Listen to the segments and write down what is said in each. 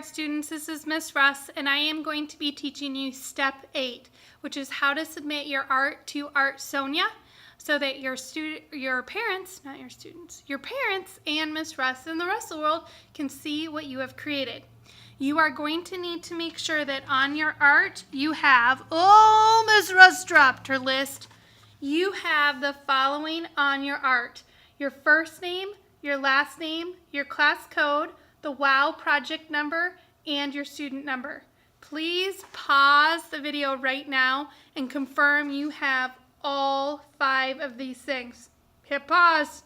art students, this is Miss Russ, and I am going to be teaching you step 8, which is how to submit your art to Artsonia so that your parents and Miss Russ and the rest of the world can see what you have created. You are going to need to make sure that on your art you have, Miss Russ dropped her list. You have the following on your art: your first name, your last name, your class code, the WOW project number, and your student number. Please pause the video right now and confirm you have all 5 of these things. Hit pause.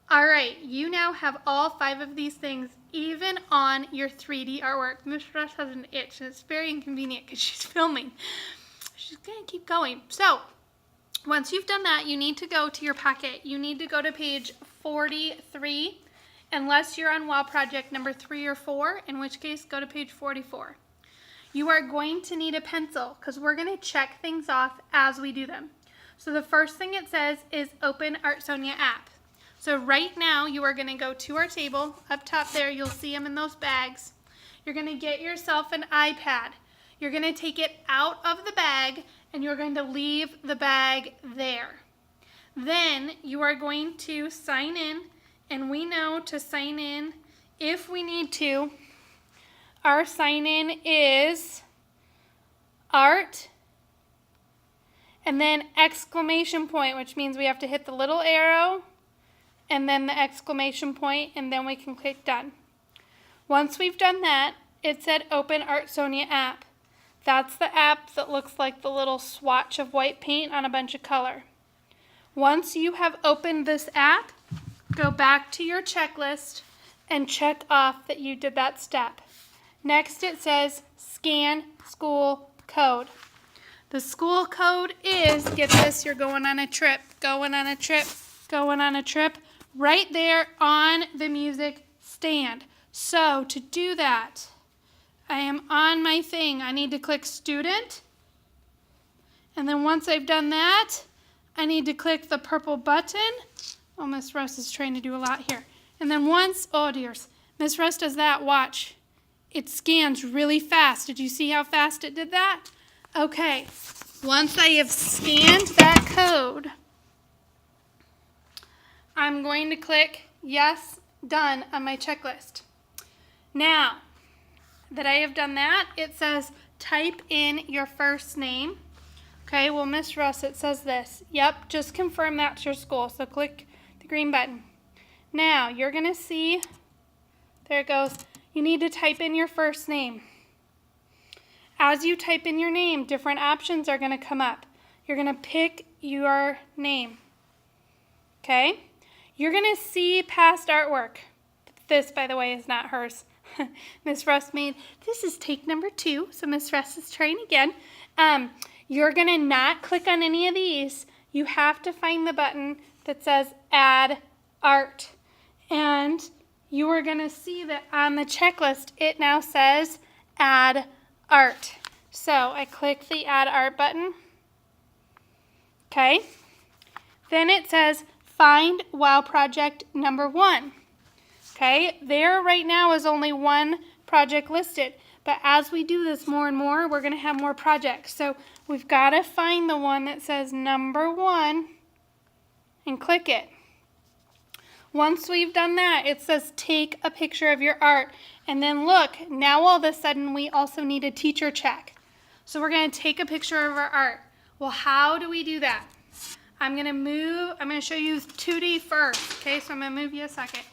All right, you now have all 5 of these things, even on your 3D artwork. Miss Russ has an itch, and it's very inconvenient because she's filming. She's gonna keep going. So, once you've done that, you need to go to your packet. You need to go to page 43, unless you're on WOW project number 3 or 4, in which case go to page 44. You are going to need a pencil because we're going to check things off as we do them. So the first thing it says is open Artsonia app. So right now you are going to go to our table. Up top there, you'll see them in those bags. You're going to get yourself an iPad. You're going to take it out of the bag and you're going to leave the bag there. Then you are going to sign in, and we know to sign in if we need to. Our sign in is art and then exclamation point, which means we have to hit the little arrow and then the exclamation point, and then we can click done. Once we've done that, it said open Artsonia app. That's the app that looks like the little swatch of white paint on a bunch of color. Once you have opened this app, go back to your checklist and check off that you did that step. Next it says scan school code. The school code is, get this, you're going on a trip, right there on the music stand. So to do that, I am on my thing. I need to click student. And then once I've done that, I need to click the purple button. Oh, Miss Russ is trying to do a lot here. And then once, oh dears, Miss Russ does that, watch. It scans really fast. Did you see how fast it did that? Okay, once I have scanned that code, I'm going to click yes, done on my checklist. Now that I have done that, it says type in your first name. Okay, well, Miss Russ, it says this. Yep, just confirm that's your school. So click the green button. Now, you're going to see, there it goes. You need to type in your first name. As you type in your name, different options are going to come up. You're going to pick your name. Okay? You're going to see past artwork. This, by the way, is not hers. Miss Russ made, this is take number 2, so Miss Russ is trying again. You're going to not click on any of these. You have to find the button that says add art. And you are going to see that on the checklist, it now says add art. So I click the add art button. Okay. Then it says find WOW project number 1. Okay. There right now is only one project listed. But as we do this more and more, we're going to have more projects. So we've got to find the one that says number 1 and click it. Once we've done that, it says take a picture of your art. And then look, now all of a sudden we also need a teacher check. So we're going to take a picture of our art. Well, how do we do that? I'm going to show you 2D first. Okay, so I'm going to move you a second.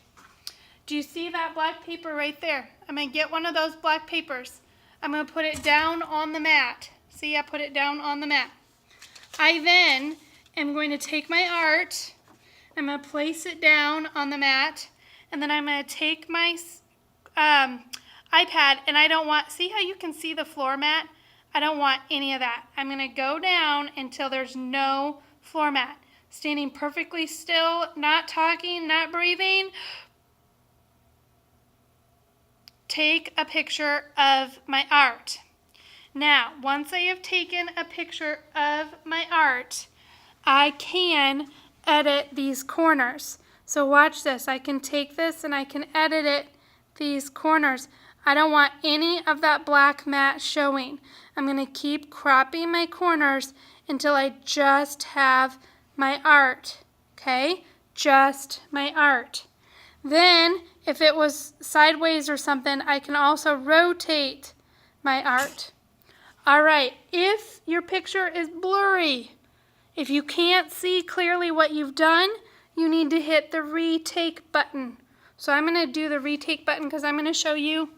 Do you see that black paper right there? I'm going to get one of those black papers. I'm going to put it down on the mat. See, I put it down on the mat. I then am going to take my art, I'm going to place it down on the mat, and then I'm going to take my iPad, and I don't want, see how you can see the floor mat? I don't want any of that. I'm going to go down until there's no floor mat. Standing perfectly still, not talking, not breathing. Take a picture of my art. Now, once I have taken a picture of my art, I can edit these corners. So watch this. I can take this and I can edit it these corners. I don't want any of that black mat showing. I'm going to keep cropping my corners until I just have my art, okay? Just my art. Then, if it was sideways or something, I can also rotate my art. All right, if your picture is blurry, if you can't see clearly what you've done, you need to hit the retake button. So I'm going to do the retake button because I'm going to show you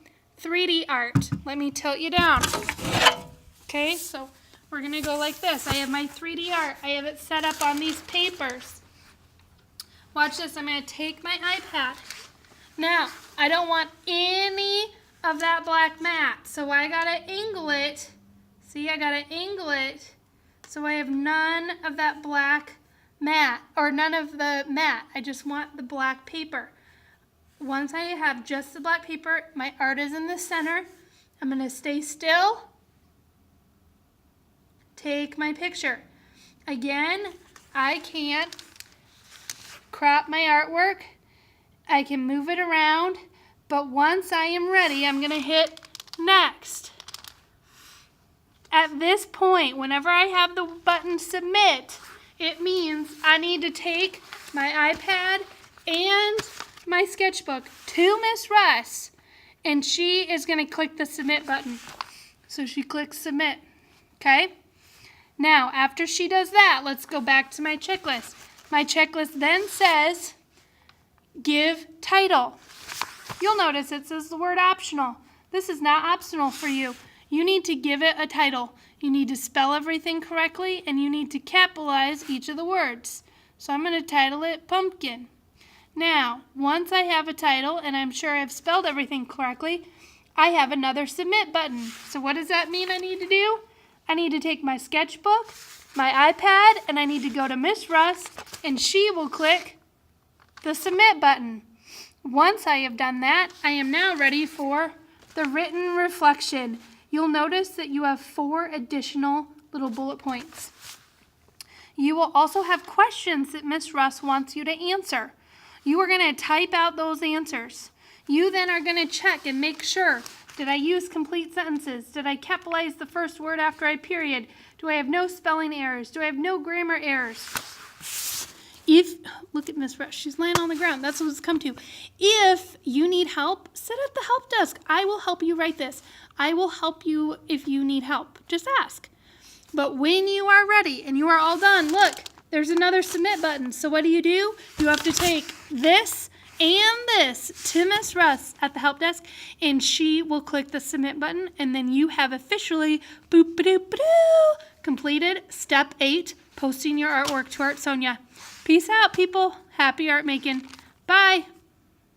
3D art. Let me tilt you down. Okay, so we're going to go like this. I have my 3D art. I have it set up on these papers. Watch this. I'm going to take my iPad. Now, I don't want any of that black mat, so I got to angle it. See, I got to angle it so I have none of that black mat, or none of the mat. I just want the black paper. Once I have just the black paper, my art is in the center. I'm going to stay still. Take my picture. Again, I can't crop my artwork. I can move it around, but once I am ready, I'm going to hit next. At this point, whenever I have the button submit, it means I need to take my iPad and my sketchbook to Miss Russ, and she is going to click the submit button. So she clicks submit, okay? Now, after she does that, let's go back to my checklist. My checklist then says, give title. You'll notice it says the word optional. This is not optional for you. You need to give it a title. You need to spell everything correctly, and you need to capitalize each of the words. So I'm going to title it pumpkin. Now, once I have a title, and I'm sure I've spelled everything correctly, I have another submit button. So what does that mean I need to do? I need to take my sketchbook, my iPad, and I need to go to Miss Russ, and she will click the submit button. Once I have done that, I am now ready for the written reflection. You'll notice that you have 4 additional little bullet points. You will also have questions that Miss Russ wants you to answer. You are going to type out those answers. You then are going to check and make sure, did I use complete sentences? Did I capitalize the first word after I period? Do I have no spelling errors? Do I have no grammar errors? Look at Miss Russ, she's laying on the ground. That's what it's come to. If you need help, sit at the help desk. I will help you write this. I will help you if you need help. Just ask. But when you are ready and you are all done, look, there's another submit button. So what do? You have to take this and this to Miss Russ at the help desk, and she will click the submit button, and then you have officially completed step 8, posting your artwork to Artsonia. Peace out, people. Happy art making. Bye.